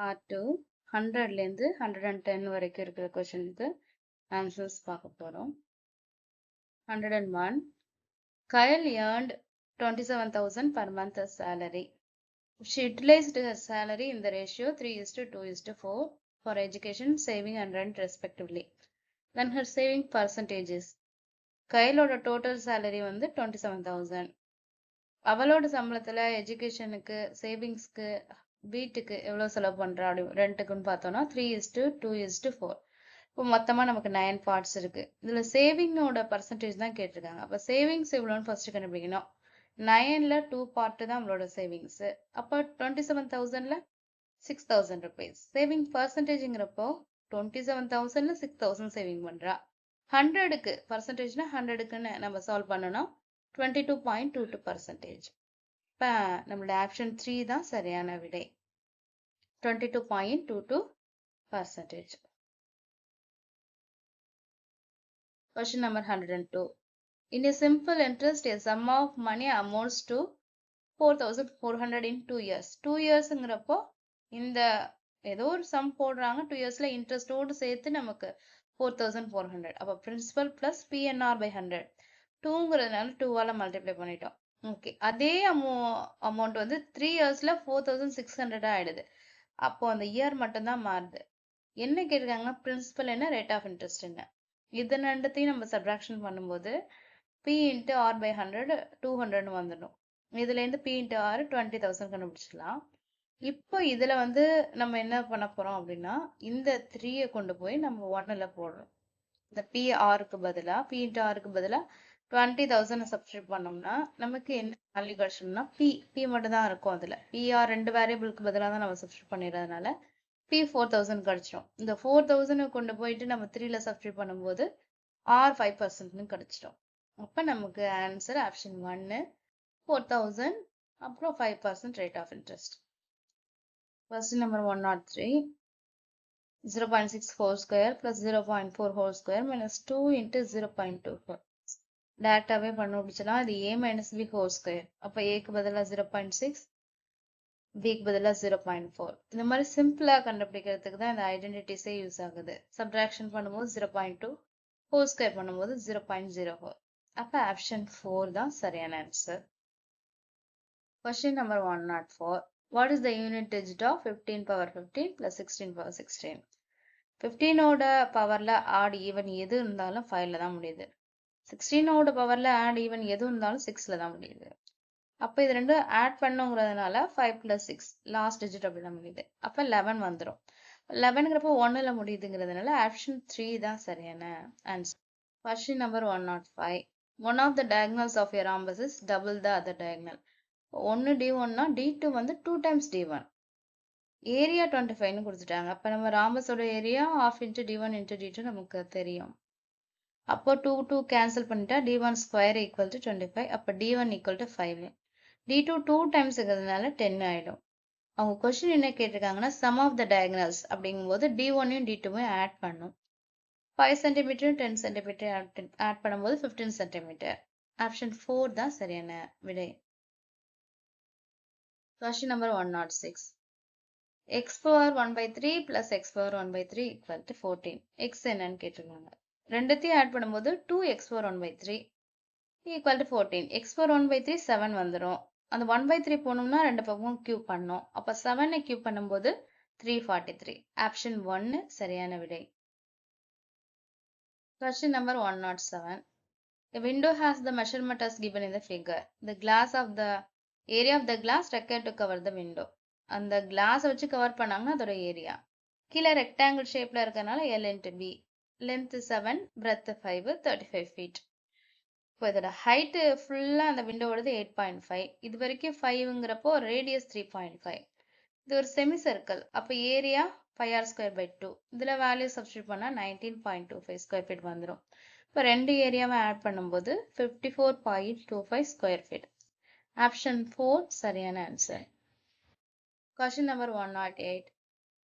Part 2 100லேருந்து 110 வரைக்கும் இருக்கிற கொஷனுக்கு answers பார்க்க போறோம். 101 Kyle earned 27,000 per month as salary. She utilized her salary in the ratio 3:2:4 for education, saving and rent respectively. Then her saving percentage is கைலோட total salary வந்து 27,000. அவளோட சம்பளத்துல எஜுகேஷனுக்கு, சேவிங்ஸ்க்கு, வீட்டுக்கு எவ்வளவு செலவு பண்றா அப்படி ரெண்டுக்குன்னு பார்த்தோம்னா 3:2:4. இப்போ மொத்தமா நமக்கு 9 பார்ட்ஸ் இருக்கு. இதுல சேவிங்கோட பர்சன்டேஜ் தான் கேட்டிருக்காங்க. அப்ப சேவிங்ஸ் எவ்வளோன்னு ஃபர்ஸ்ட் கண்டுபிடிக்கணும். 9ல 2 பார்ட் தான் நம்மளோட சேவிங்ஸ். அப்ப 27,000ல 6,000 rupees. சேவிங் பர்சன்டேஜ்ங்கிறப்போ 27,000ல 6,000 சேவிங் பண்றா. 100க்கு பர்சன்டேஜ்னா 100க்குன்னு நம்ம சால்வ் பண்ணணும். 22.22%. இப்ப நம்மளோட ஆப்ஷன் 3 தான் சரியான விடை. 22.22%. Question number 102. In a simple interest, a sum of money amounts to 4,400 in 2 years. 2 yearsங்கிறப்போ இந்த ஏதோ ஒரு சம் போடுறாங்க. 2 yearsல இன்ட்ரெஸ்டோடு சேர்த்து நமக்கு 4,400. அப்ப பிரின்சிபல் பிளஸ் PNR by 100. 2ங்கிறதுனால 2ஆல மல்டிப்ளை பண்ணிட்டோம். ஓகே, அதே அமௌண்ட் வந்து 3 yearsல 4,600 ஆயிடுது. அப்போ அந்த இயர் மட்டும்தான் மாறுது. என்ன கேட்டிருக்காங்க? பிரின்சிபல் என்ன, ரேட் ஆஃப் இன்ட்ரெஸ்ட் என்ன. இது ரெண்டுத்தையும் நம்ம சப்ராக்ஷன் பண்ணும்போது P into R by 100 200 வந்துடும். இதுல இருந்து P into R 20,000 கண்டுபிடிச்சிடலாம். இப்போ இதுல வந்து நம்ம என்ன பண்ண போறோம் அப்படின்னா, இந்த 3 கொண்டு போய் நம்ம 1ல போடுறோம். இந்த PR-க்கு பதிலா P into R-க்கு பதிலா 20,000 சப்ஸ்டிட்யூட் பண்ணோம்னா நமக்கு என்ன வேல்யூ கிடைச்சோம்னா P மட்டும் தான் இருக்கும். அதுல PR 2 வேரியபிளுக்கு பதிலா தான் நம்ம சப்ஸ்டிட்யூட் பண்ணிடுறதுனால P 4,000 கிடைச்சிடும். இந்த 4,000 கொண்டு போயிட்டு நம்ம 3ல சப்ஸ்டிட்யூட் பண்ணும்போது R 5% கிடைச்சிடும். அப்ப நமக்கு ஆன்சர் ஆப்ஷன் 1 4,000 அப்புறம் 5% rate of interest. Question number 103. 0.6 whole square plus 0.4 whole square minus 2 into 0.24. டேரக்டாவே கண்டுபிடிச்சலாம். இது A minus B whole square. அப்ப Aக்கு பதிலா 0.6, Bக்கு பதிலா 0.4. இந்த மாதிரி சிம்பிளா கண்டுபிடிக்கிறதுக்கு தான் இந்த ஐடென்டிட்டிஸே யூஸ் ஆகுது. சப்ட்ராக்ஷன் பண்ணும்போது 0.2, ஹோல் ஸ்கொயர் பண்ணும்போது 0.04. அப்ப ஆப்ஷன் 4 தான் சரியான answer. Question number 104. What is the unit digit of 15 power 15 plus 16 power 16? 15ஓட பவர்ல add even எது இருந்தாலும் 5ல தான் முடியுது. 16ஓட பவர்ல ஆட் ஈவன் எது இருந்தாலும் 6ல தான் முடியுது. அப்ப இது ரெண்டும் ஆட் பண்ணுங்கிறதுனால 5 plus 6 லாஸ்ட் டிஜிட் அப்படிதான் முடியுது. அப்ப 11 வந்துடும். 11ங்கிறப்ப 1ல முடியுதுங்கிறதுனால ஆப்ஷன் 3 தான் சரியான answer. Question number 105. One of the diagonals of a rhombus is double the other diagonal. 1 D1னா D2 வந்து 2 times D1. ஏரியா 25ன்னு கொடுத்துட்டாங்க. அப்ப நம்ம ராம்பஸோட area half into D1 into D2 நமக்கு தெரியும். அப்போ 2 கேன்சல் பண்ணிட்டா D1 square equal to 25. அப்ப D1 equal to 5. D2 2 times இருக்கிறதுனால 10 ஆயிடும். அவங்க கொஸ்டின் என்ன கேட்டிருக்காங்கன்னா sum of the diagonals அப்படிங்கும்போது D1யும் D2யும் ஆட் பண்ணும். 5 cm 10 cm ஆட் பண்ணும்போது 15 cm. ஆப்ஷன் 4 தான் சரியான விடை. Question number 106. X power 1/3 plus X power 1/3 equal to 14. X என்னன்னு கேட்டிருக்காங்க. ரெண்டுத்தையும் ஆட் பண்ணும்போது 2X power 1/3 equal to 14. X power 1/3 7 வந்துடும். அந்த 1/3 போனோம்னா ரெண்டு பக்கமும் கியூப் பண்ணோம். அப்ப 7 கியூப் பண்ணும்போது 343. ஆப்ஷன் 1 சரியான விடை. Question number 107. A window has the measurement as given in the figure. The glass of the area of the glass required to cover the window. அந்த கிளாஸ் வச்சு கவர் பண்ணாங்கன்னா அதோட ஏரியா. கீழே ரெக்டாங்கிள் ஷேப்ல இருக்கறனால L into B. Length 7, breadth 5, 35 feet. இப்போ இதோட height ஃபுல்லா அந்த விண்டோவோடது 8.5. இது வரைக்கும் 5ங்கிறப்போ ரேடியஸ் 3.5. இது ஒரு செமி சர்க்கிள். அப்ப ஏரியா 5r²/2. இதுல வேல்யூ சப்ஸ்டிட்யூட் பண்ணா 19.25 ஸ்கொயர் ஃபீட் வந்துடும். இப்போ ரெண்டு ஏரியாவை ஆட் பண்ணும்போது 54.25 ஸ்கொயர் ஃபீட். ஆப்ஷன் 4 சரியான answer. Question number 108.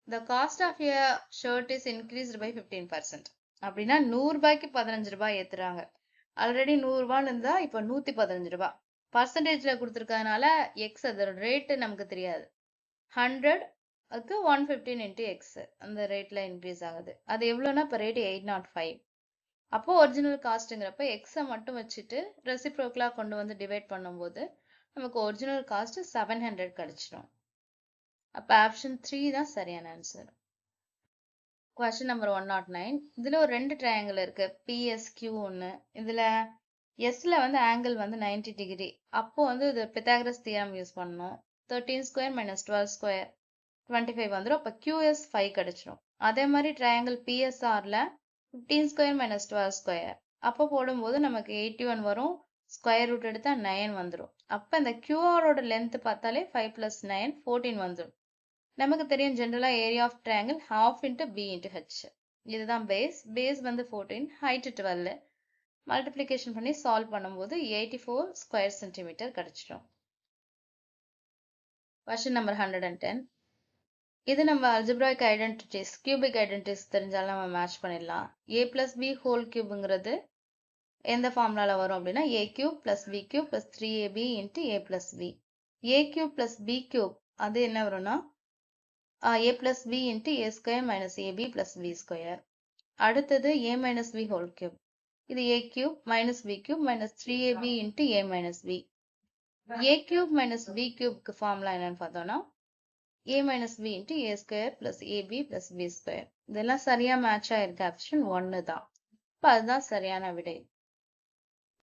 The cost of a shirt is increased by 15%. அப்படின்னா 100 ரூபாய்க்கு 15 ரூபாய் ஏத்துறாங்க. ஆல்ரெடி 100 ரூபான்னு இருந்தா இப்ப 115 ரூபாய். பர்சன்டேஜ்ல கொடுத்துருக்கறதுனால எக்ஸ் அதோட ரேட் நமக்கு தெரியாது. 100 அதுக்கு 115 into x அந்த ரேட்ல இன்க்ரீஸ் ஆகுது. அது எவ்வளோனா இப்போ ரேட் 805. அப்போ ஒரிஜினல் காஸ்ட்டுங்கிறப்ப எக்ஸை மட்டும் வச்சுட்டு ரெசிப்ரோக்கலா கொண்டு வந்து டிவைட் பண்ணும்போது நமக்கு ஒரிஜினல் காஸ்ட் 700 கிடைச்சிடும். அப்போ ஆப்ஷன் 3 தான் சரியான ஆன்சர். Question number 109. இதுல ஒரு ரெண்டு ட்ரையாங்கிள் இருக்கு, PSQ ஒன்று. இதுல எஸ்ல வந்து ஆங்கிள் வந்து 90 டிகிரி. அப்போ வந்து இது பித்தாகரஸ் தியரம் யூஸ் பண்ணணும். 13 ஸ்கொயர் மைனஸ் 12 ஸ்கொயர் 25 வந்துடும். அப்போ QS 5 கிடைச்சிடும். அதே மாதிரி ட்ரையாங்கிள் PSRல 15 ஸ்கொயர் மைனஸ் 12 ஸ்கொயர் அப்போ போடும்போது நமக்கு 81 வரும். ஸ்கொயர் ரூட் எடுத்தா 9 வந்துடும். அப்போ இந்த QRோட லென்த் பார்த்தாலே 5 + 9 14 வந்துடும். நமக்கு தெரியும் ஜென்ரலா area of triangle half into B into H. இதுதான் பேஸ் வந்து 14, ஹைட் 12. மல்டிப்ளிகேஷன் பண்ணி சால்வ் பண்ணும்போது 84 ஸ்கொயர் சென்டிமீட்டர் கிடைச்சிடும். Question number 110. இது நம்ம அல்ஜிப்ராய்க் ஐடென்டிட்டிஸ், கியூபிக் ஐடென்டிட்டிஸ் தெரிஞ்சாலும் நம்ம மேட்ச் பண்ணிடலாம். a + b ஹோல் கியூப்ங்கிறது எந்த ஃபார்முலால வரும் அப்படின்னா a³ + b³ + 3ab into a + b. a³ + b³ அது என்ன வரும்னா a + b into a² - ab + b². அடுத்தது a - b ஹோல் கியூப். இது a³ - b³ - 3ab into a - b. a³ - b³ formula என்னன்னு பார்த்தோம்னா a - b into a² + ab + b². இதெல்லாம் சரியா match ஆயிருக்கு. ஆப்ஷன் 1 தான். இப்போ அதுதான் சரியான விடை.